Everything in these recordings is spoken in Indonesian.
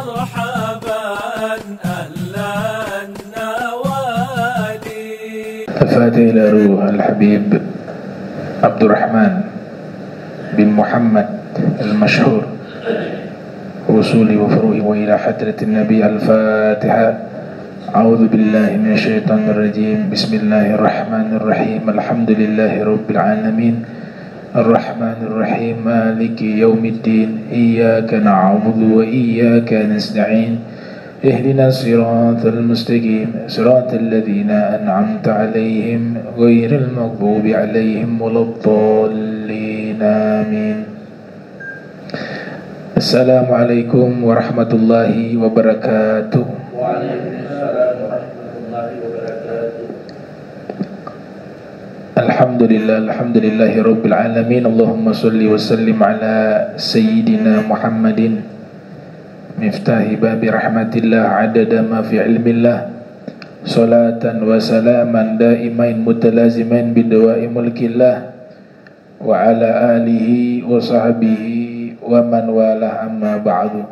مرحبا أهلا النوادي. الفاتحة إلى روح الحبيب عبد الرحمن بن محمد المشهور وصولي وفروعي وإلى حضرة النبي. الفاتحة. أعوذ بالله من الشيطان الرجيم. بسم الله الرحمن الرحيم. الحمد لله رب العالمين الرحمن الرحيم مالك يوم الدين. إياك نعبد وإياك نستعين. اهدنا الصراط المستقيم صراط الذين أنعمت عليهم غير المغضوب عليهم ولا الضالين آمين. السلام عليكم ورحمة الله وبركاته. Waalaikumsalam warahmatullahi wabarakatuh. Alhamdulillahi rabbil alamin. Allahumma salli wa sallim ala sayyidina Muhammadin miftahi babi rahmatillah adada ma fi ilmillah. Salatan wa salaman daimain mutalazimain bidawai mulkillah wa ala alihi wa sahbihi wa man walah, amma ba'du.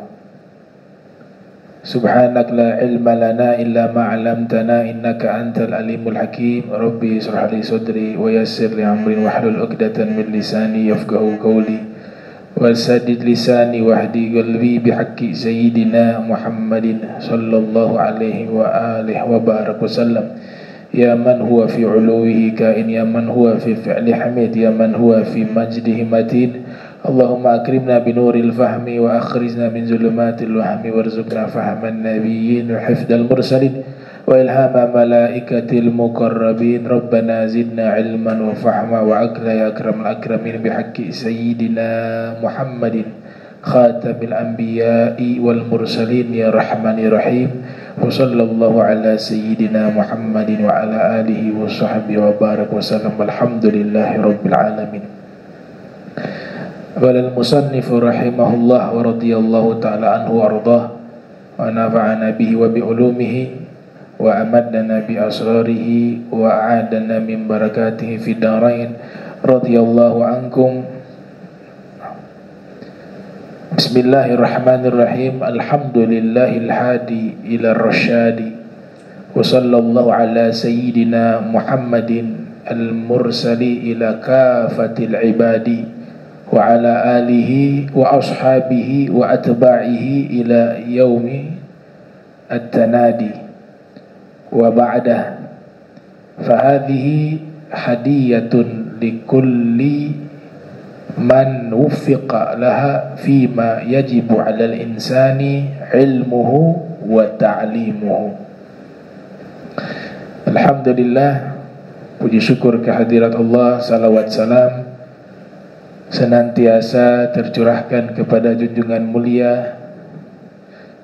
Subhanak la ilma lana illa ma 'allamtana innaka antal alimul hakim. Rabbi israh li sadri wa yassir li amri wahlul 'uqdatan min lisani yafqahu qawli wasadid lisani wahdi qalbi bihaqqi sayyidina Muhammadin sallallahu alaihi wa alihi wa barak wasallam. Ya man huwa fi 'uluwihi kain, ya man huwa fi fi'li hamid, ya man huwa fi majdihi matin. Allahumma akrimna binuril fahmi wa akhrijna min zulumatil wahmi warzuqna fahman nabiyyin wa hifdal mursalin wa ilhama malaikatil muqarrabin. Rabbana zidna ilman wa fahma wa akla ya akramul akramin bihaqqi sayyidina Muhammadin khatamil anbiya'i wal mursalin ya rahmanir rahim. Wa sallallahu ala sayyidina Muhammadin wa ala alihi wa sahbihi wa barak wa sallam. Alhamdulillahi rabbil alamin. Walal musannifu rahimahullah wa radiyallahu ta'ala anhu wa ardah wa nafa'ana bihi wa bi ulumihi wa amadana bi asrarihi wa a'adana min barakatihi fi darain. Radiyallahu ankum. Bismillahirrahmanirrahim. Alhamdulillahil hadi ila rasyadi wa sallallahu ala sayyidina Muhammadin al-mursali ila kafatil ibadi wa ala alihi wa ashabihi wa atba'ihi ila yaumi at-tanadi wa ba'dah. Fahadhihi hadiyatun likulli man wuffiqa laha fima yajibu 'alal insani ilmuhu wa ta'limuhu. Alhamdulillah, puji syukur kehadirat Allah, salawat salam senantiasa tercurahkan kepada junjungan mulia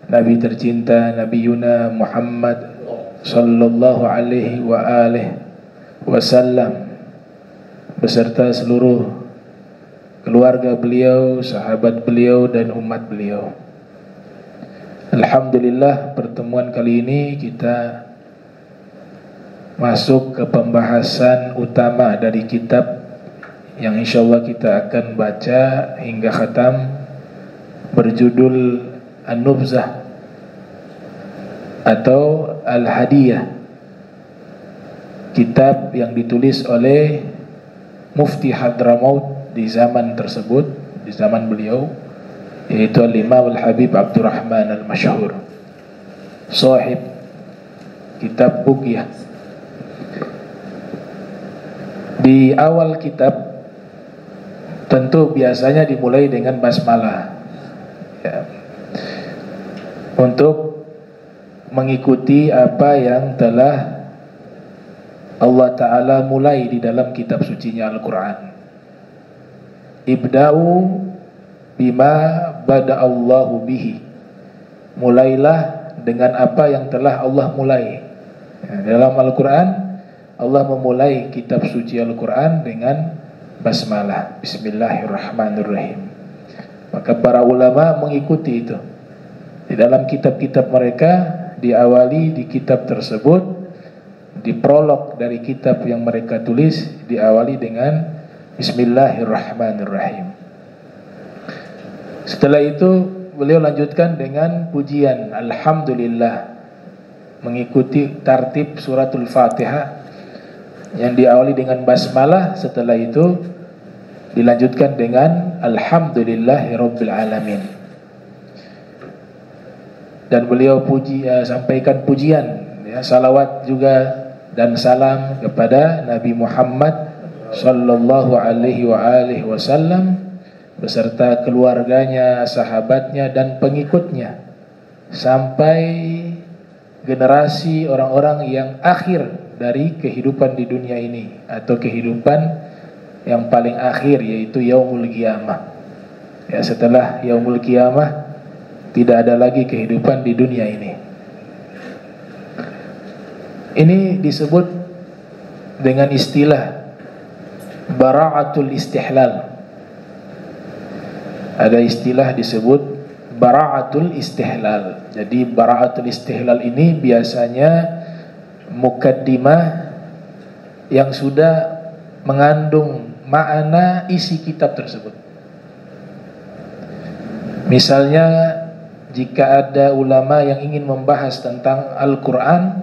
Nabi tercinta Nabi Yuna Muhammad sallallahu alaihi wa alihi wasallam beserta seluruh keluarga beliau, sahabat beliau dan umat beliau. Alhamdulillah, pertemuan kali ini kita masuk ke pembahasan utama dari kitab yang insyaallah kita akan baca hingga khatam, berjudul An-Nubzah atau Al-Hadiyah. Kitab yang ditulis oleh Mufti Hadramaut di zaman tersebut, di zaman beliau, yaitu Al-Imam Al-Habib Abdurrahman Al-Masyhur, sahib kitab Bughyah. Di awal kitab tentu biasanya dimulai dengan basmalah ya, untuk mengikuti apa yang telah Allah Ta'ala mulai di dalam kitab sucinya Al-Quran. Ibda'u bima bada'allahu bihi. Mulailah dengan apa yang telah Allah mulai ya, dalam Al-Quran. Allah memulai kitab suci Al-Quran dengan basmalah, bismillahirrahmanirrahim. Maka para ulama mengikuti itu. Di dalam kitab-kitab mereka diawali di kitab tersebut, di prolog dari kitab yang mereka tulis diawali dengan bismillahirrahmanirrahim. Setelah itu beliau lanjutkan dengan pujian alhamdulillah, mengikuti tartib suratul Fatihah yang diawali dengan basmalah, setelah itu dilanjutkan dengan alhamdulillahirabbil alamin. Dan beliau sampaikan pujian, ya, salawat juga dan salam kepada Nabi Muhammad sallallahu alaihi wasallam beserta keluarganya, sahabatnya dan pengikutnya sampai generasi orang-orang yang akhir dari kehidupan di dunia ini, atau kehidupan yang paling akhir, yaitu yaumul qiyamah. Ya, setelah yaumul qiyamah tidak ada lagi kehidupan di dunia ini. Ini disebut dengan istilah bara'atul istihlal. Ada istilah disebut bara'atul istihlal. Jadi bara'atul istihlal ini biasanya mukaddimah yang sudah mengandung makna isi kitab tersebut. Misalnya jika ada ulama yang ingin membahas tentang Al-Quran,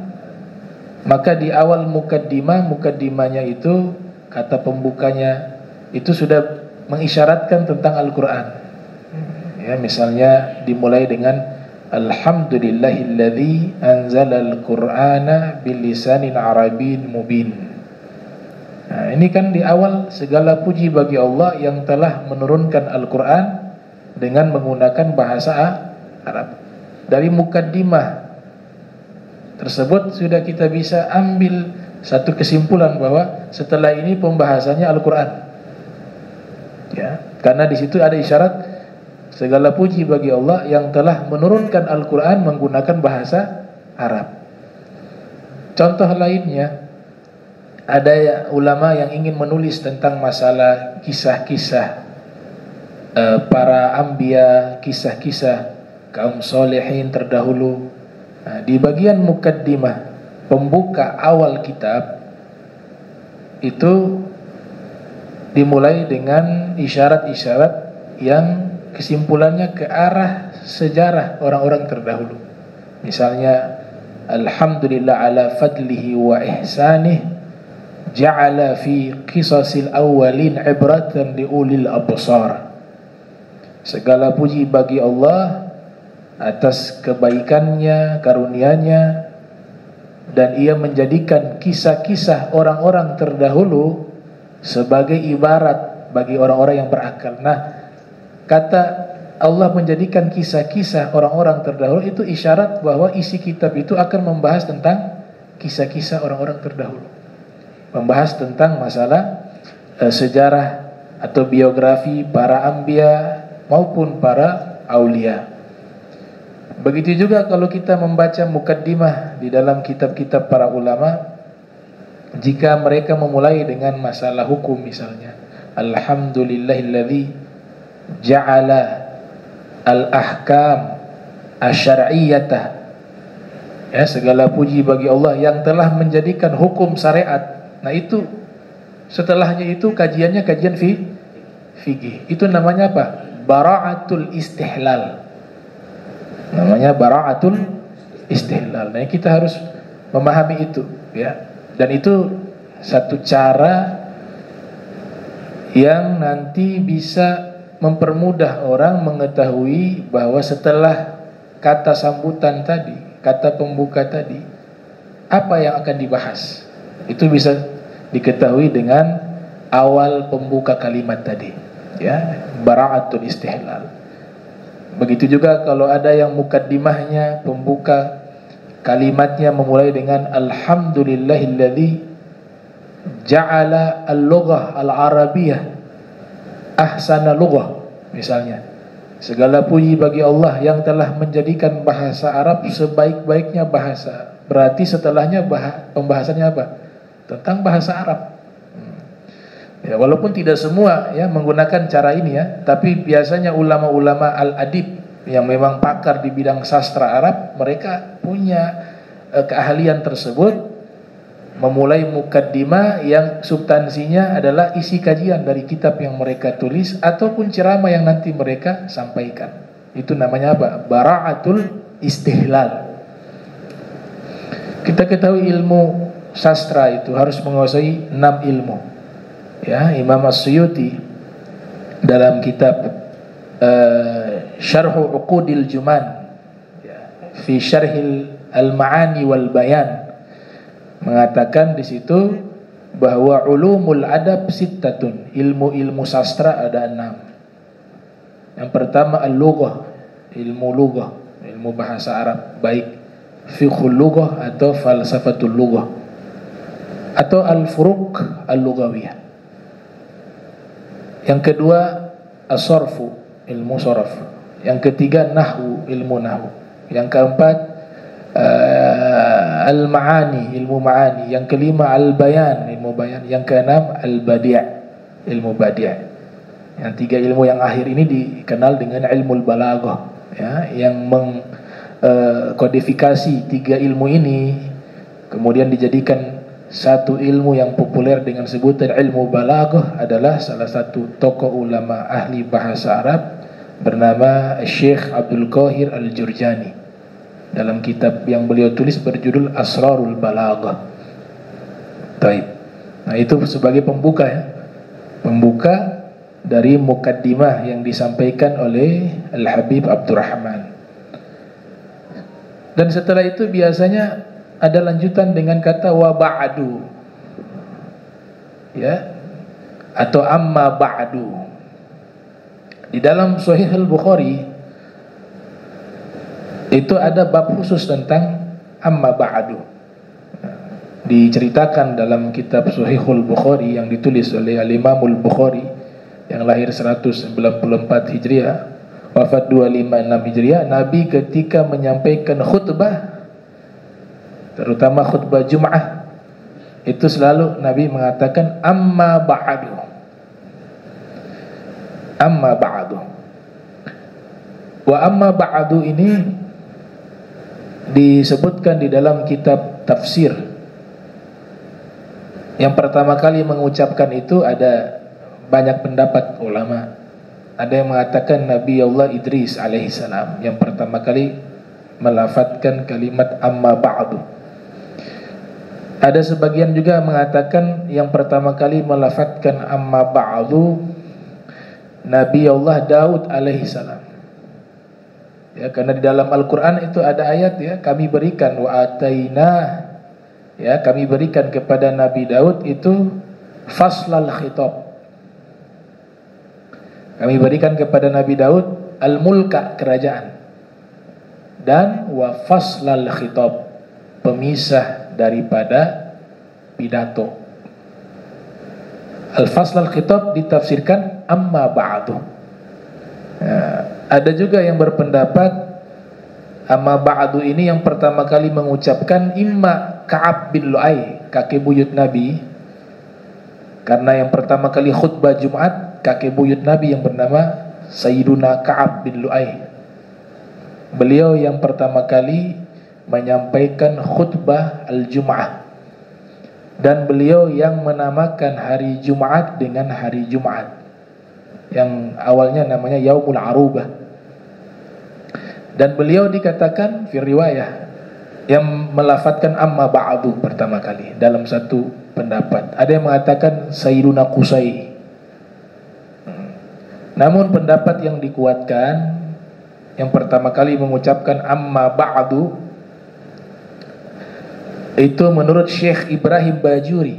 maka di awal mukaddimahnya itu, kata pembukanya itu sudah mengisyaratkan tentang Al-Quran. Ya, misalnya dimulai dengan alhamdulillahilladzi anzalal qur'ana bilisanin arabiyyin mubin. Nah, ini kan di awal segala puji bagi Allah yang telah menurunkan Al-Quran dengan menggunakan bahasa Arab. Dari mukaddimah tersebut sudah kita bisa ambil satu kesimpulan bahwa setelah ini pembahasannya Al-Quran. Ya, karena di situ ada isyarat segala puji bagi Allah yang telah menurunkan Al-Quran menggunakan bahasa Arab. Contoh lainnya, ada ulama yang ingin menulis tentang masalah kisah-kisah para anbiya, kisah-kisah kaum solehin terdahulu. Nah, di bagian mukaddimah, pembuka awal kitab itu dimulai dengan isyarat-isyarat yang kesimpulannya ke arah sejarah orang-orang terdahulu. Misalnya alhamdulillah ala fadlihi wa ihsanih ja'ala fi qisasil awwalin ibratan liulil absar. Segala puji bagi Allah atas kebaikannya, karunia-Nya, dan Ia menjadikan kisah-kisah orang-orang terdahulu sebagai ibarat bagi orang-orang yang berakal. Nah, kata Allah menjadikan kisah-kisah orang-orang terdahulu itu isyarat bahwa isi kitab itu akan membahas tentang kisah-kisah orang-orang terdahulu, membahas tentang masalah sejarah atau biografi para anbiya maupun para aulia. Begitu juga kalau kita membaca mukaddimah di dalam kitab-kitab para ulama, jika mereka memulai dengan masalah hukum misalnya, alhamdulillahilladzi ja'ala al-ahkam asy-syar'iyyah. Ya, segala puji bagi Allah yang telah menjadikan hukum syariat. Nah, itu setelahnya itu kajiannya kajian fikih. Itu namanya apa? Bara'atul istihlal. Namanya bara'atul istihlal. Nah, kita harus memahami itu, ya. Dan itu satu cara yang nanti bisa mempermudah orang mengetahui bahwa setelah kata sambutan tadi, kata pembuka tadi, apa yang akan dibahas. Itu bisa diketahui dengan awal pembuka kalimat tadi, ya, bara'atul istihlal. Begitu juga kalau ada yang mukaddimahnya, pembuka kalimatnya memulai dengan alhamdulillahilladzi ja'ala al-lughah al-arabiyyah ahsana lughah. Misalnya, segala puji bagi Allah yang telah menjadikan bahasa Arab sebaik-baiknya bahasa. Berarti setelahnya pembahasannya apa? Tentang bahasa Arab. Ya, walaupun tidak semua ya menggunakan cara ini ya, tapi biasanya ulama-ulama al-adib yang memang pakar di bidang sastra Arab, mereka punya keahlian tersebut, memulai mukaddimah yang substansinya adalah isi kajian dari kitab yang mereka tulis ataupun ceramah yang nanti mereka sampaikan. Itu namanya apa? Bara'atul istihlal. Kita ketahui ilmu sastra itu harus menguasai 6 ilmu. Ya, Imam As-Suyuti dalam kitab Syarhu Uqudil Juman, ya, fi Syarhil Al-Ma'ani wal Bayan, mengatakan di situ bahwa ulumul adab sittatun, ilmu-ilmu sastra ada 6. Yang pertama al-lughah, ilmu lughah, ilmu bahasa Arab, baik fiqhul lughah atau falsafatul lughah, atau al-furuq al-lughawiyah. Yang kedua as-sarfu, ilmu saraf. Yang ketiga nahwu, ilmu nahwu. Yang keempat al-ma'ani, ilmu ma'ani. Yang kelima al-bayan, ilmu bayan. Yang keenam al-badi', ilmu badi'. Yang 3 ilmu yang akhir ini dikenal dengan ilmu balaghah, ya, yang mengkodifikasi 3 ilmu ini kemudian dijadikan satu ilmu yang populer dengan sebutan ilmu balaghah adalah salah satu tokoh ulama ahli bahasa Arab bernama Syekh Abdul Qahir Al-Jurjani, dalam kitab yang beliau tulis berjudul Asrarul Balaghah. Baik. Nah, itu sebagai pembuka, ya. Pembuka dari mukaddimah yang disampaikan oleh Al-Habib Abdurrahman. Dan setelah itu biasanya ada lanjutan dengan kata wa ba'du, ya, atau amma ba'du. Di dalam Sahih Al-Bukhari itu ada bab khusus tentang amma ba'du. Diceritakan dalam kitab Sahih Al-Bukhari yang ditulis oleh Al-Imam Al-Bukhari yang lahir 194 Hijriah, wafat 256 Hijriah. Nabi ketika menyampaikan khutbah, terutama khutbah Jum'ah, itu selalu Nabi mengatakan amma ba'du, amma ba'du. Wa amma ba'du ini disebutkan di dalam kitab tafsir. Yang pertama kali mengucapkan itu ada banyak pendapat ulama. Ada yang mengatakan Nabi Allah Idris alaihissalam yang pertama kali melafadzkan kalimat amma ba'du. Ada sebagian juga mengatakan yang pertama kali melafadzkan amma ba'du Nabi Allah Daud alaihissalam. Ya, karena di dalam Al-Quran itu ada ayat, ya, kami berikan wa ataina, ya, kami berikan kepada Nabi Daud itu faslal khitab. Kami berikan kepada Nabi Daud al-mulka, kerajaan, dan wa faslal khitab, pemisah daripada pidato. Al-faslal khitab ditafsirkan amma ba'du. Ada juga yang berpendapat amma ba'du ini yang pertama kali mengucapkan imma Ka'ab bin Lu'ay, kakek buyut Nabi, karena yang pertama kali khutbah Jumat kakek buyut Nabi yang bernama Sayyiduna Ka'ab bin Lu'ay. Beliau yang pertama kali menyampaikan khutbah al-Jum'ah, dan beliau yang menamakan hari Jumat dengan hari Jumat, yang awalnya namanya Yaumul Arubah. Dan beliau dikatakan fi riwayah yang melafadzkan amma ba'du pertama kali dalam satu pendapat. Ada yang mengatakan Sayyiduna Qusay. Namun pendapat yang dikuatkan yang pertama kali mengucapkan amma ba'du itu menurut Syekh Ibrahim Bajuri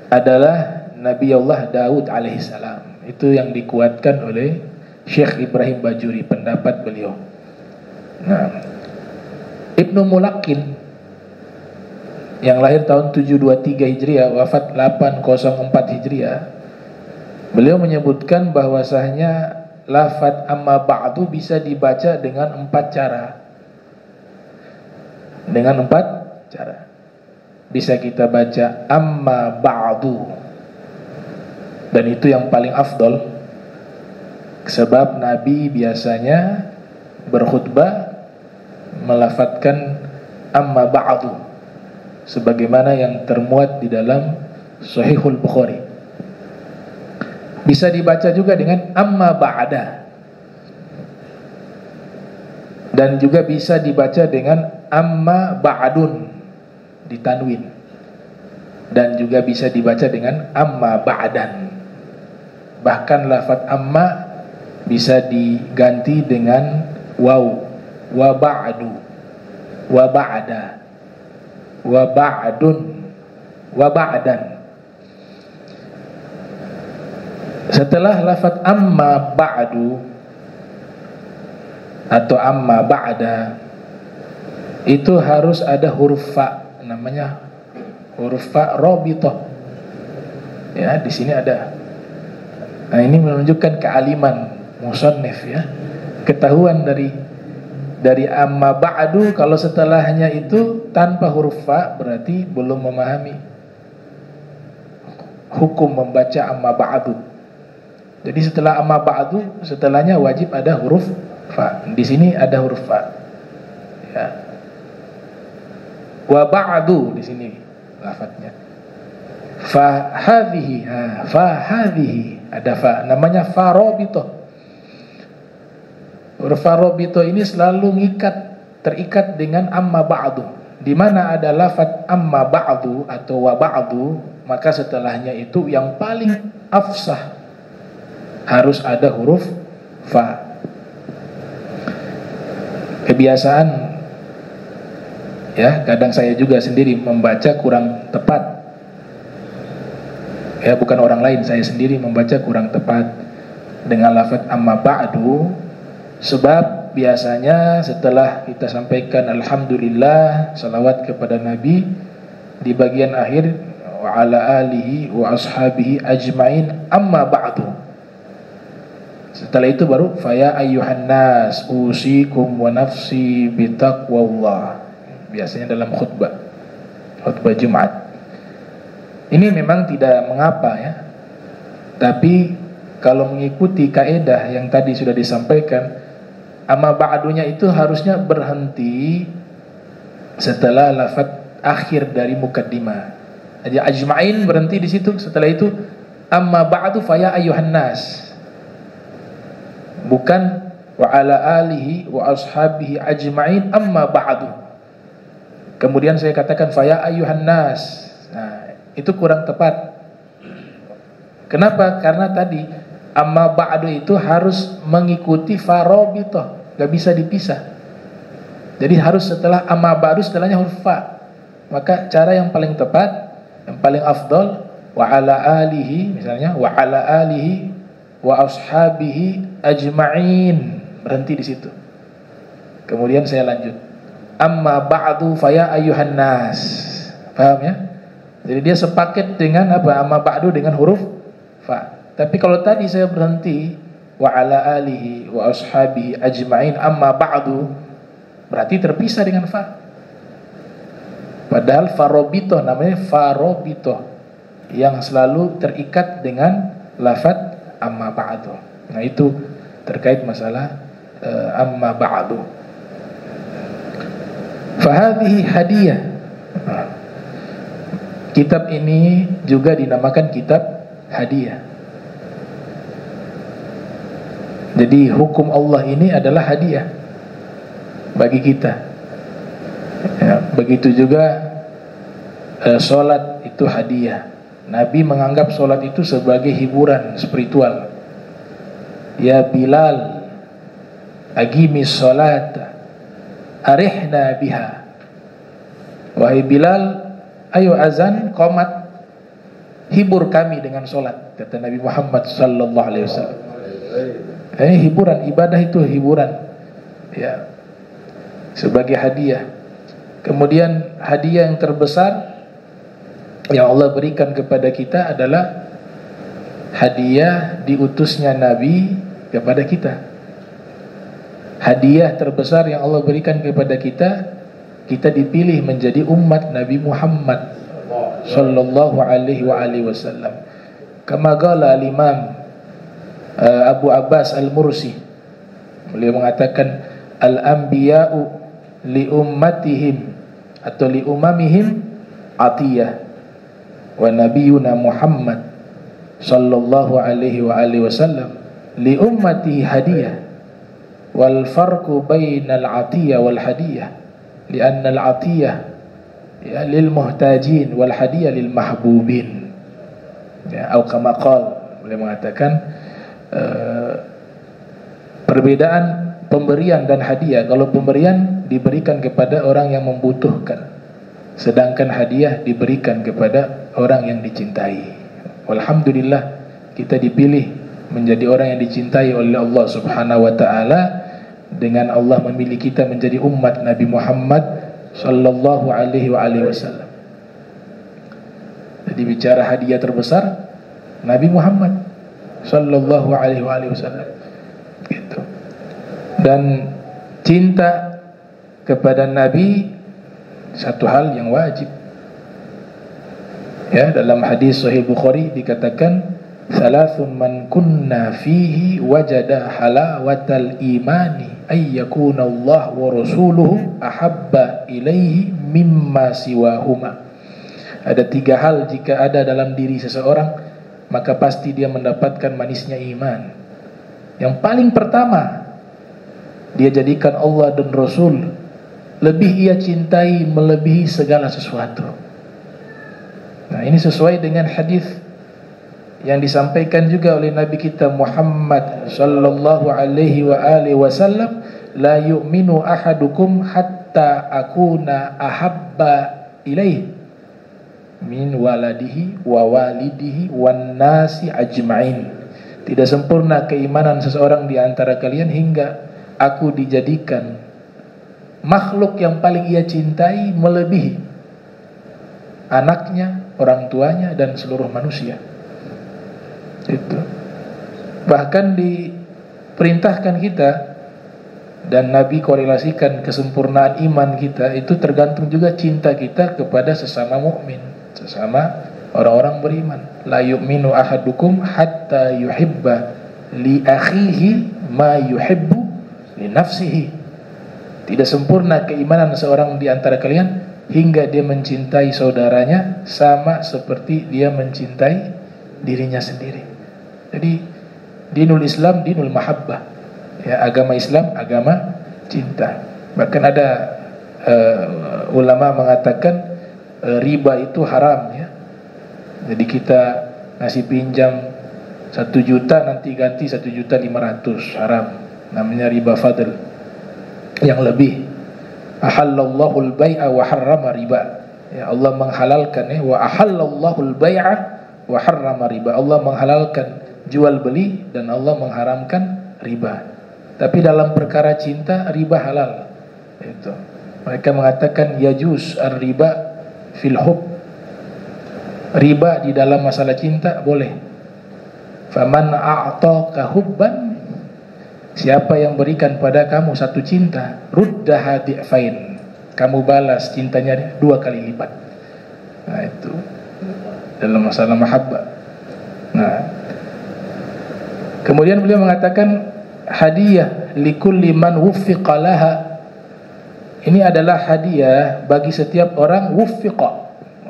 adalah Nabi Allah Daud alaihissalam. Itu yang dikuatkan oleh Syekh Ibrahim Bajuri, pendapat beliau. Nah, Ibnu Mulakin yang lahir tahun 723 Hijriah, wafat 804 Hijriah, beliau menyebutkan bahwasanya lafaz amma ba'du bisa dibaca dengan 4 cara. Dengan 4 cara. Bisa kita baca amma ba'du, dan itu yang paling afdol, sebab Nabi biasanya berkhutbah melafadzkan amma ba'du sebagaimana yang termuat di dalam Sahihul Bukhari. Bisa dibaca juga dengan amma ba'da. Dan juga bisa dibaca dengan amma ba'dun ditanwin, dan juga bisa dibaca dengan amma ba'dan. Bahkan lafaz amma bisa diganti dengan waw, wa ba'du, wa ba'da, wa ba'dun, wa ba'dan. Setelah lafaz amma ba'du atau amma ba'da itu harus ada huruf fa, namanya huruf fa rabithah. Ya, di sini ada. Nah, ini menunjukkan kealiman musannif ya. Ketahuan dari amma ba'du, kalau setelahnya itu tanpa huruf fa berarti belum memahami hukum membaca amma ba'du. Jadi setelah amma ba'du, setelahnya wajib ada huruf fa. Di sini ada huruf fa. Ya. Wa ba'du di sini lafadznya. Fa hadhihi, fa hadhihi ada fa, namanya fa rabithah. Huruf fa rabithah ini selalu terikat dengan amma ba'du. Di mana ada lafadz amma ba'du atau wa ba'du, maka setelahnya itu yang paling afsah harus ada huruf fa. Kebiasaan ya, kadang saya juga sendiri membaca kurang tepat. Ya, bukan orang lain, saya sendiri membaca kurang tepat dengan lafaz amma ba'du. Sebab biasanya setelah kita sampaikan alhamdulillah, salawat kepada Nabi, di bagian akhir wa ala alihi wa ashabihi ajmain amma ba'du. Setelah itu baru faya ayyuhan nas usikum wa nafsi bitaqwallah. Biasanya dalam khutbah Jumat. Ini memang tidak mengapa ya. Tapi kalau mengikuti kaidah yang tadi sudah disampaikan, amma ba'dunya itu harusnya berhenti setelah lafaz akhir dari mukaddimah. Jadi ajma'in berhenti di situ. Setelah itu amma ba'du faya ayyuhan nas. Bukan wa ala alihi wa ashabihi ajma'in amma ba'du. Kemudian saya katakan faya ayyuhan nas. Nah, itu kurang tepat. Kenapa? Karena tadi amma ba'du itu harus mengikuti fa rabithah, gak bisa dipisah. Jadi harus setelah amma ba'du setelahnya huruf fa. Maka cara yang paling tepat, yang paling afdal, wa ala alihi, misalnya wa ala alihi wa ashabihi ajma'in, berhenti di situ. Kemudian saya lanjut. Amma ba'du faya ayyuhan nas. Paham ya? Jadi dia sepaket dengan apa? Amma ba'du dengan huruf fa. Tapi kalau tadi saya berhenti wa ala alihi wa ashabihi ajma'in amma ba'du, berarti terpisah dengan fa. Padahal fa rabithah namanya fa rabithah, yang selalu terikat dengan lafaz amma ba'du. Nah, itu terkait masalah amma ba'du. Fahadhihi hadiyah. Kitab ini juga dinamakan kitab hadiah. Jadi hukum Allah ini adalah hadiah bagi kita ya, begitu juga sholat itu hadiah. Nabi menganggap sholat itu sebagai hiburan spiritual. Ya Bilal, aqimis sholat arihna biha. Wahai Bilal, ayo azan, qomat, hibur kami dengan sholat, kata Nabi Muhammad sallallahu alaihi wasallam. Hiburan, ibadah itu hiburan ya, sebagai hadiah. Kemudian hadiah yang terbesar yang Allah berikan kepada kita adalah hadiah diutusnya Nabi kepada kita. Hadiah terbesar yang Allah berikan kepada kita, kita dipilih menjadi umat Nabi Muhammad sallallahu alaihi wasallam. Kama qala al-Imam Abu Abbas Al-Mursi, beliau mengatakan al-anbiya'u li ummatihim atau li umamihim atiyah, wa nabiyuna Muhammad sallallahu alaihi wasallam li ummatihi hadiyah, wal farqu bainal atiyah wal hadiyah, li'anna al atiyah ya lil muhtajin wal hadiyah lil mahbubin. Ya, atau kama qala, beliau mengatakan perbedaan pemberian dan hadiah. Kalau pemberian diberikan kepada orang yang membutuhkan, sedangkan hadiah diberikan kepada orang yang dicintai. Alhamdulillah kita dipilih menjadi orang yang dicintai oleh Allah Subhanahu wa taala, dengan Allah memilih kita menjadi umat Nabi Muhammad sallallahu alaihi wasallam. Jadi bicara hadiah terbesar, Nabi Muhammad sallallahu alaihi wasallam. Gitu. Dan cinta kepada Nabi satu hal yang wajib. Ya, dalam hadis Sahih Bukhari dikatakan, "Salasun man kunna fihi wajada halawatal imani ay yakuna Allah wa rasuluhu ahabba ilaihi mimma siwahuma." Ada 3 hal jika ada dalam diri seseorang, maka pasti dia mendapatkan manisnya iman. Yang paling pertama, dia jadikan Allah dan Rasul lebih ia cintai melebihi segala sesuatu. Nah, ini sesuai dengan hadis yang disampaikan juga oleh Nabi kita Muhammad sallallahu alaihi wasallam, la yu'minu ahadukum hatta akuna ahabba ilaihi min waladihi wa walidihi wan nasi ajma'in. Tidak sempurna keimanan seseorang di antara kalian hingga aku dijadikan makhluk yang paling ia cintai melebihi anaknya, orang tuanya, dan seluruh manusia. Itu. Bahkan diperintahkan kita, dan Nabi korelasikan kesempurnaan iman kita itu tergantung juga cinta kita kepada sesama mukmin, sesama orang-orang beriman. La yu'minu ahadukum hatta yuhibba li akhihi ma yuhibbu li nafsihi. Tidak sempurna keimanan seorang di antara kalian hingga dia mencintai saudaranya sama seperti dia mencintai dirinya sendiri. Jadi dinul Islam dinul mahabbah. Ya, agama Islam agama cinta. Bahkan ada ulama mengatakan riba itu haram ya. Jadi kita ngasih pinjam 1 juta nanti ganti 1.500.000, haram. Namanya riba fadl. Yang lebih, ahallallahu al-bai'a wa harrama riba. Ya, Allah menghalalkan ya, wa ahallallahu al-bai'a wa harrama riba. Allah menghalalkan jual beli dan Allah mengharamkan riba. Tapi dalam perkara cinta riba halal. Itu. Mereka mengatakan yajuz ar-riba fil hub. Riba di dalam masalah cinta boleh. Faman a'taka hubban, siapa yang berikan pada kamu 1 cinta, ruddaha di'fain, kamu balas cintanya 2 kali lipat. Nah, itu dalam masalah mahabbah. Nah, kemudian beliau mengatakan hadiah likulli man wuffiqa laha. Ini adalah hadiah bagi setiap orang wuffiqa.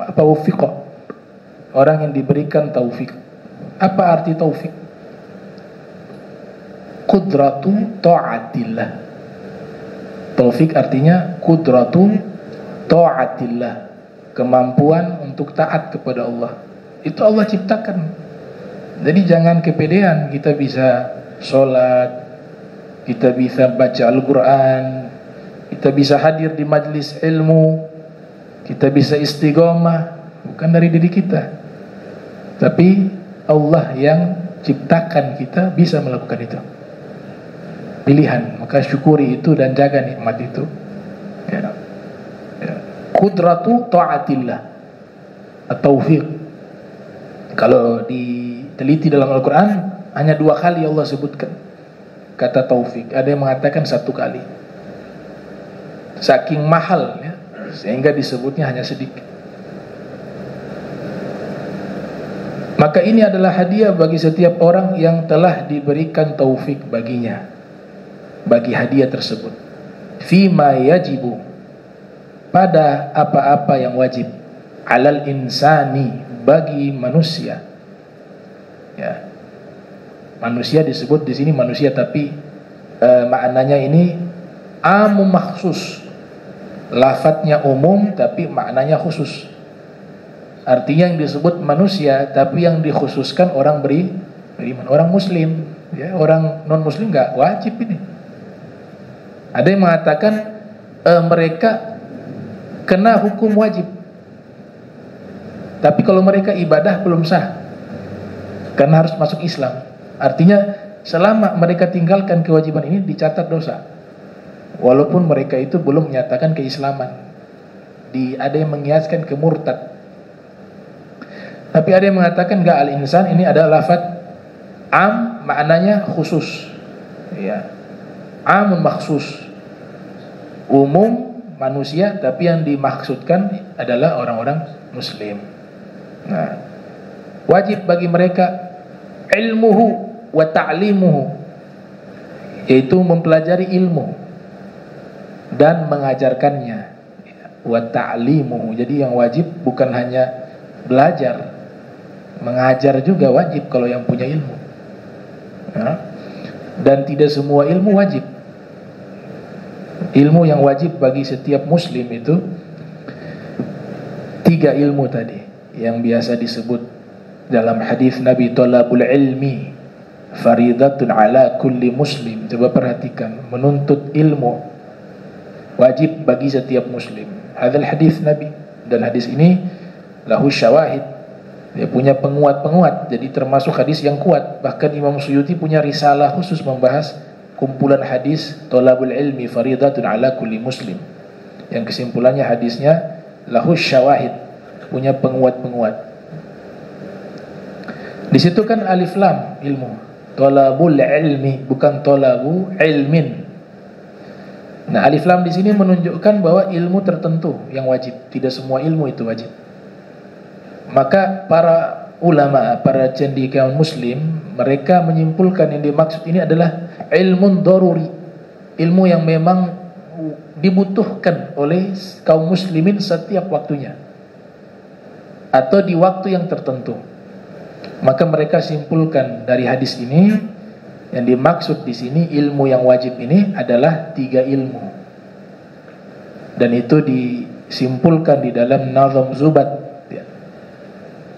Apa wuffiqa? Orang yang diberikan taufik. Apa arti taufik? Qudratu ta'atillah. Taufik artinya qudratu ta'atillah, kemampuan untuk taat kepada Allah. Itu Allah ciptakan. Jadi jangan kepedean kita bisa sholat, kita bisa baca Al-Quran, kita bisa hadir di majlis ilmu, kita bisa istiqomah. Bukan dari diri kita, tapi Allah yang ciptakan kita bisa melakukan itu. Pilihan, maka syukuri itu dan jaga nikmat itu. Ya. Ya. Qudratu ta'atillah, at-taufiq. Kalau diteliti dalam Al-Quran hanya 2 kali Allah sebutkan kata taufik. Ada yang mengatakan 1 kali. Saking mahal ya, sehingga disebutnya hanya sedikit. Maka ini adalah hadiah bagi setiap orang yang telah diberikan taufik baginya, bagi hadiah tersebut. Fima yajibu, pada apa-apa yang wajib, alal insani, bagi manusia. Ya, manusia disebut di sini manusia, tapi maknanya ini amum makhsus, lafadznya umum tapi maknanya khusus. Artinya yang disebut manusia tapi yang dikhususkan orang beriman, orang muslim, ya, orang non muslim nggak wajib ini. Ada yang mengatakan mereka kena hukum wajib, tapi kalau mereka ibadah belum sah karena harus masuk Islam. Artinya selama mereka tinggalkan kewajiban ini dicatat dosa, walaupun mereka itu belum menyatakan keislaman. Ada yang mengiaskan ke murtad. Tapi ada yang mengatakan enggak, al-insan ini adalah lafaz am, maknanya khusus, ya, amun maksus, umum manusia tapi yang dimaksudkan adalah orang-orang muslim. Nah, wajib bagi mereka ilmuhu wa ta'limuhu, yaitu mempelajari ilmu dan mengajarkannya. Wa ta'limuhu, jadi yang wajib bukan hanya belajar, mengajar juga wajib kalau yang punya ilmu, ya. Dan tidak semua ilmu wajib. Ilmu yang wajib bagi setiap muslim itu 3 ilmu tadi yang biasa disebut dalam hadis Nabi, talabul ilmi faridatun ala kulli muslim. Coba perhatikan, menuntut ilmu wajib bagi setiap muslim. Hadzal hadis Nabi, dan hadis ini lahu syawahid, dia punya penguat-penguat, jadi termasuk hadis yang kuat. Bahkan Imam Suyuti punya risalah khusus membahas kumpulan hadis talabul ilmi faridatun ala kulli muslim, yang kesimpulannya hadisnya lahu syawahid, punya penguat-penguat. Di situ kan alif lam ilmu, talabul ilmi, bukan talabu ilmin. Nah, alif lam di sini menunjukkan bahwa ilmu tertentu yang wajib, tidak semua ilmu itu wajib. Maka para ulama, para cendekiawan muslim, mereka menyimpulkan yang dimaksud ini adalah ilmun daruri, ilmu yang memang dibutuhkan oleh kaum muslimin setiap waktunya atau di waktu yang tertentu. Maka mereka simpulkan dari hadis ini, yang dimaksud di sini ilmu yang wajib ini adalah 3 ilmu. Dan itu disimpulkan di dalam Nazam Zubat, ya,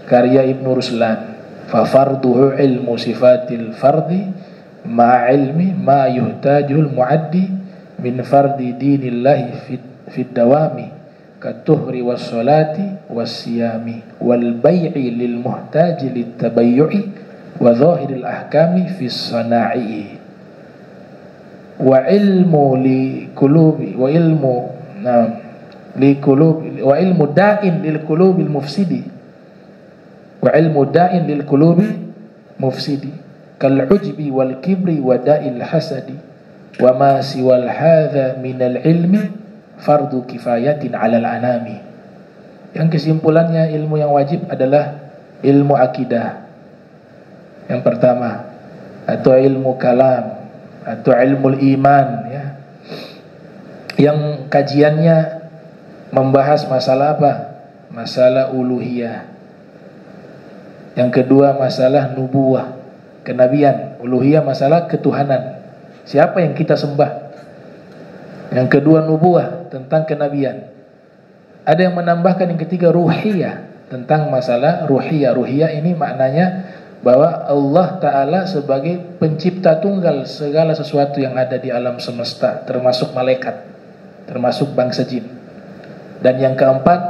karya Ibnu Ruslan. Fa farduhu ilmu sifatil fardi ma ilmi ma yuhtajul muaddi min fardi dinillahi fid dawami katuhri was salati was siyami wal bai'i lil muhtaji lit tabayyu'i wa zahiril ahkami fis sana'i wa ilmu li qulubi wa ilmu li qulubi wa ilmu da'in lil qulubil mufsidi wa ilmu da'in lil qulubi mufsidi kal ujbi wal kibri wa da'il hasadi wa ma siwal hadha minal ilmi fardu kifayatin 'alal anami. Yang kesimpulannya ilmu yang wajib adalah ilmu akidah yang pertama, atau ilmu kalam, atau ilmu iman, ya, yang kajiannya membahas masalah apa? Masalah uluhiyah. Yang kedua masalah nubuwah, kenabian. Uluhiyah masalah ketuhanan, siapa yang kita sembah. Yang kedua nubuwah, tentang kenabian. Ada yang menambahkan yang ketiga ruhiyah, tentang masalah ruhiyah. Ruhiyah ini maknanya bahwa Allah Ta'ala sebagai pencipta tunggal segala sesuatu yang ada di alam semesta, termasuk malaikat, termasuk bangsa jin. Dan yang keempat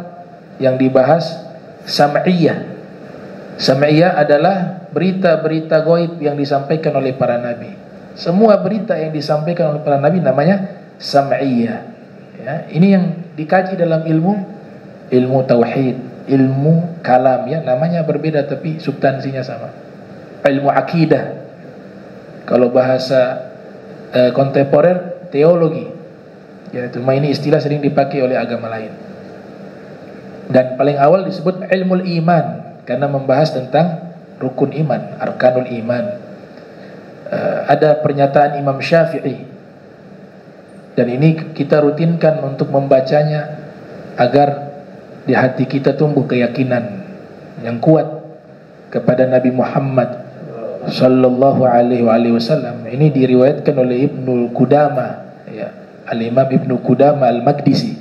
yang dibahas sam'iyah. Sam'iyah adalah berita-berita gaib yang disampaikan oleh para nabi. Semua berita yang disampaikan oleh para nabi namanya sam'iyah, ya. Ini yang dikaji dalam ilmu tauhid, ilmu kalam, ya, namanya berbeda tapi substansinya sama. Ilmu akidah, kalau bahasa kontemporer teologi, ya, cuma ini istilah sering dipakai oleh agama lain. Dan paling awal disebut ilmu iman karena membahas tentang rukun iman, arkanul iman. Ada pernyataan Imam Syafi'i, dan ini kita rutinkan untuk membacanya agar di hati kita tumbuh keyakinan yang kuat kepada Nabi Muhammad sallallahu alaihi wasallam. Ini diriwayatkan oleh Ibnu Qudamah, ya, Al-Imam Ibnu Qudamah Al-Maqdisi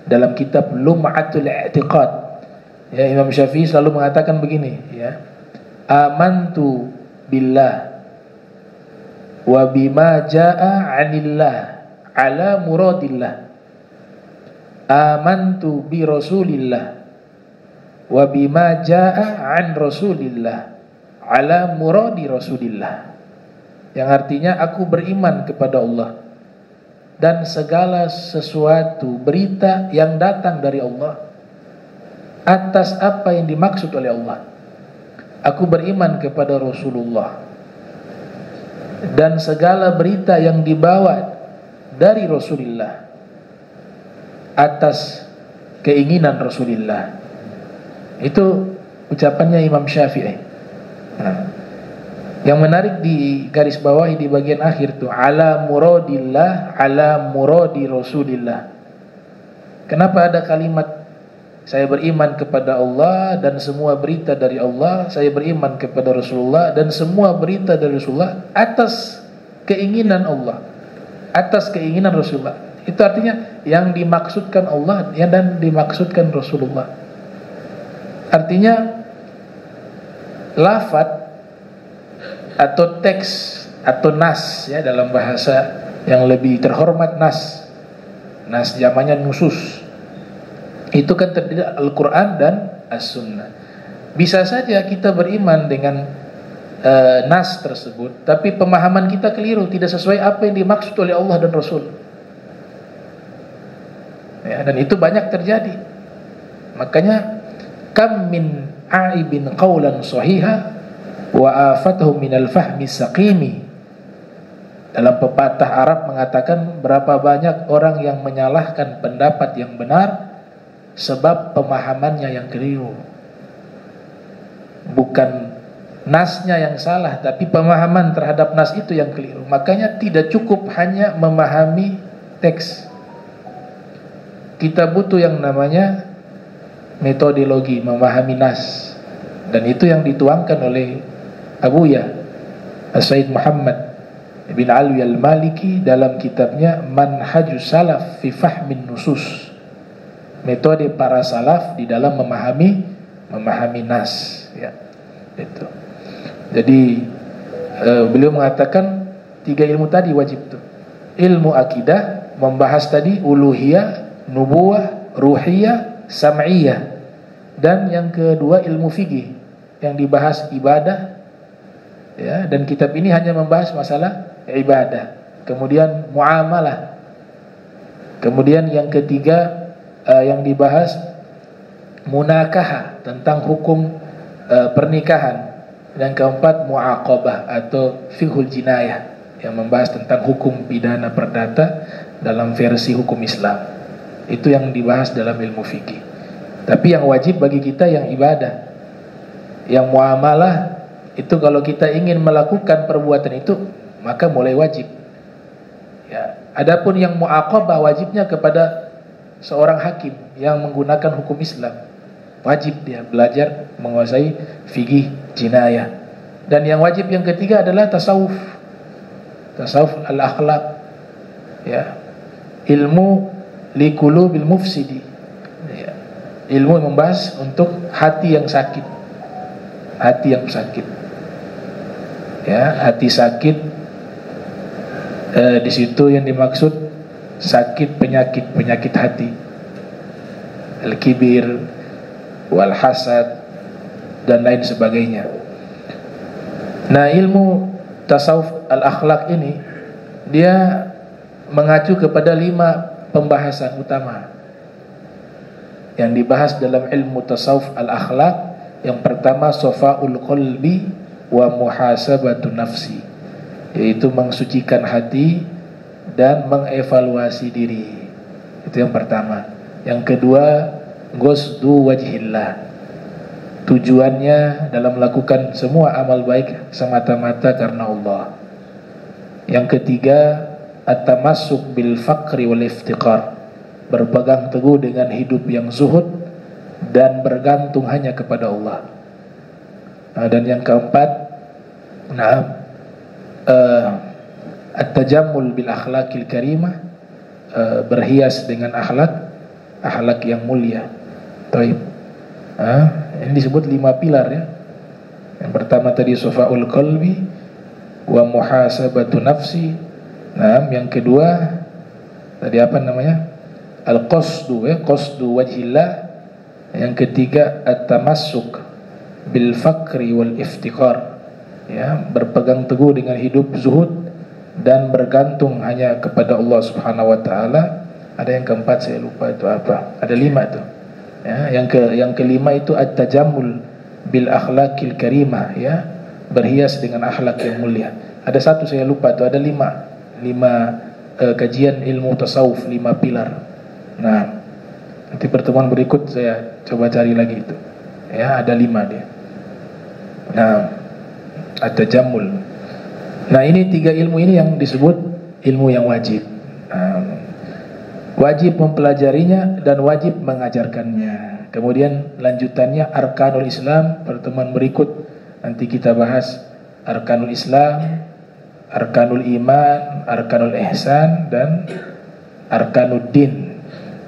dalam kitab Lum'atul I'tiqad. Ya, Imam Syafi'i selalu mengatakan begini, ya. Amantu billah wa bima jaa 'anillah ala muradillah. Amantu bi Rasulillah wa bima jaa 'an Rasulillah ala muradi Rasulillah. Yang artinya aku beriman kepada Allah dan segala sesuatu berita yang datang dari Allah atas apa yang dimaksud oleh Allah. Aku beriman kepada Rasulullah dan segala berita yang dibawa dari Rasulullah atas keinginan Rasulullah. Itu ucapannya Imam Syafi'i. Nah, yang menarik di garis bawahi di bagian akhir tuh, ala muradillah, ala muradi Rasulillah. Kenapa ada kalimat saya beriman kepada Allah dan semua berita dari Allah, saya beriman kepada Rasulullah dan semua berita dari Rasulullah atas keinginan Allah, atas keinginan Rasulullah. Itu artinya yang dimaksudkan Allah ya, dan dimaksudkan Rasulullah. Artinya lafaz atau teks atau nas, ya, dalam bahasa yang lebih terhormat nas zamannya nusus. Itu kan terdiri Al-Quran dan As-Sunnah. Bisa saja kita beriman dengan nas tersebut, tapi pemahaman kita keliru, tidak sesuai apa yang dimaksud oleh Allah dan Rasul. Ya, dan itu banyak terjadi. Makanya kam min aibin qawlan sahiha wa afatahu minal fahmi saqimi. Dalam pepatah Arab mengatakan berapa banyak orang yang menyalahkan pendapat yang benar sebab pemahamannya yang keliru. Bukan nasnya yang salah, tapi pemahaman terhadap nas itu yang keliru. Makanya tidak cukup hanya memahami teks. Kita butuh yang namanya metodologi memahami nas. Dan itu yang dituangkan oleh Abuya As-Said Muhammad bin Alwi Al-Maliki dalam kitabnya Manhajus Salaf fi Fahmin Nusus. Metode para salaf di dalam memahami nas, ya. Itu. Jadi beliau mengatakan 3 ilmu tadi wajib tuh. Ilmu akidah membahas tadi uluhiyah, nubuwah, ruhiyah, sam'iyah. Dan yang kedua ilmu fikih yang dibahas ibadah, ya, dan kitab ini hanya membahas masalah ibadah. Kemudian muamalah. Kemudian yang ketiga yang dibahas munakahah, tentang hukum pernikahan. Dan keempat muaqabah atau fiqhul jinayah, yang membahas tentang hukum pidana perdata dalam versi hukum Islam. Itu yang dibahas dalam ilmu fikih. Tapi yang wajib bagi kita yang ibadah. Yang muamalah itu kalau kita ingin melakukan perbuatan itu maka mulai wajib. Ya, adapun yang muaqabah wajibnya kepada seorang hakim yang menggunakan hukum Islam. Wajib dia belajar menguasai fikih jinayah. Dan yang wajib yang ketiga adalah tasawuf. Tasawuf al-akhlaq. Ya. Ilmu liqulubil mufsidi. Ya. Ilmu yang membahas untuk hati yang sakit. Hati yang sakit. Ya, hati sakit. Di situ yang dimaksud sakit penyakit hati. Al-kibir, wal hasad, dan lain sebagainya. Nah, ilmu tasawuf al-akhlaq ini dia mengacu kepada 5 pembahasan utama yang dibahas dalam ilmu tasawuf al-akhlaq. Yang pertama safa'ul qalbi wa muhasabatu nafsi, yaitu mensucikan hati dan mengevaluasi diri. Itu yang pertama. Yang kedua ghusdu wajhillah, tujuannya dalam melakukan semua amal baik semata-mata karena Allah. Yang ketiga at-tamassuk bil faqri wal iftiqar, berpegang teguh dengan hidup yang zuhud dan bergantung hanya kepada Allah. Nah, dan yang keempat Nah, at-tajammul bil akhlaqil karimah, berhias dengan akhlak yang mulia. Taib. Ini disebut 5 pilar ya. Yang pertama tadi safaul qalbi wa muhasabatu nafsi. Nah, yang kedua tadi apa namanya? Al-qasdu ya, qasdu wajhillah. Yang ketiga at-tamassuk bil fakri wal iftiqar. Ya, berpegang teguh dengan hidup zuhud dan bergantung hanya kepada Allah Subhanahu wa taala. Ada yang keempat saya lupa itu apa. Ada 5 tuh. Ya, yang kelima itu at-tajammul bil akhlaqil karimah ya, berhias dengan akhlak yang mulia. Ada 1 saya lupa tuh, ada 5 kajian ilmu tasawuf, 5 pilar. Nah, nanti pertemuan berikut saya coba cari lagi itu. Ya, ada 5 dia. Nah, at-tajammul. Nah, ini 3 ilmu ini yang disebut ilmu yang wajib. Wajib mempelajarinya dan wajib mengajarkannya. Kemudian lanjutannya arkanul Islam. Pertemuan berikut nanti kita bahas arkanul Islam, arkanul iman, arkanul ihsan, dan arkanul din,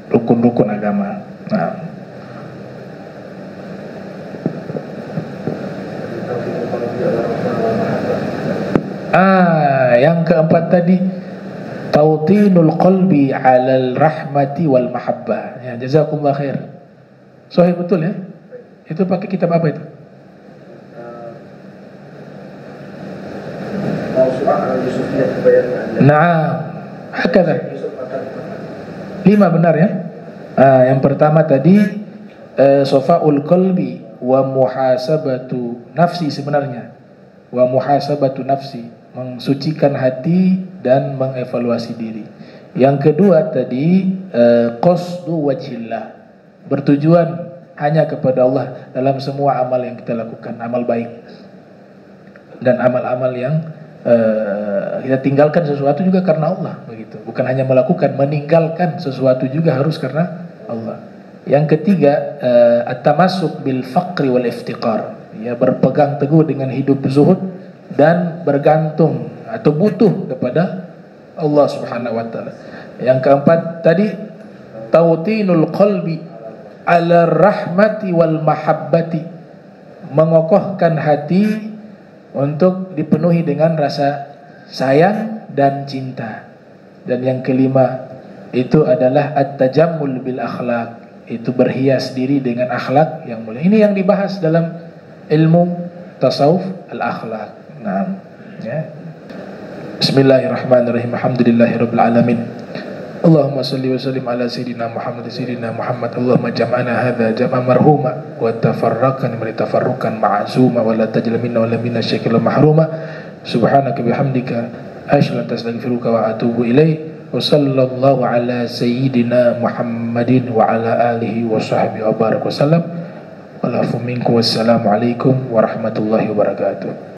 rukun-rukun agama. Nah, yang keempat tadi tautinul qalbi 'alal rahmati wal mahabbah. Ya, jazakumullah khair. Sahih betul ya? Itu pakai kitab apa itu? Nah, hakada. 5 benar ya? Yang pertama tadi safaul qalbi wa muhasabatu nafsi, sebenarnya wa muhasabatu nafsi, mensucikan hati dan mengevaluasi diri. Yang kedua tadi qasdu wajhillah, bertujuan hanya kepada Allah dalam semua amal yang kita lakukan, amal baik dan amal-amal yang kita tinggalkan sesuatu juga karena Allah, begitu. Bukan hanya melakukan, meninggalkan sesuatu juga harus karena Allah. Yang ketiga at-tamassuk bil faqri wal iftiqar, ya, berpegang teguh dengan hidup zuhud dan bergantung atau butuh kepada Allah Subhanahu wa taala. Yang keempat tadi tautinul qalbi ala rahmati wal mahabbati, mengokohkan hati untuk dipenuhi dengan rasa sayang dan cinta. Dan yang kelima itu adalah at-tajammul bil akhlaq, itu berhias diri dengan akhlak yang mulia. Ini yang dibahas dalam ilmu tasawuf al-akhlaq. Nah, ya. Bismillahirrahmanirrahim. Alhamdulillahirabbil alamin. Allahumma salli wa sallim ala sayyidina Muhammad. Allahumma jam'ana hadza jam'a marhuma wa tafarraqna min tafarruqan ma'zuma wa la tajal minna wa la minna syakila mahruma. Subhanaka bihamdika asyhadu an la ilaha illa anta astaghfiruka wa atubu ilaik. Wa sallallahu ala sayyidina Muhammadin wa ala alihi wa sahbihi wa barak wa sallam. Walafu minkum, wassalamu alaikum warahmatullahi wabarakatuh.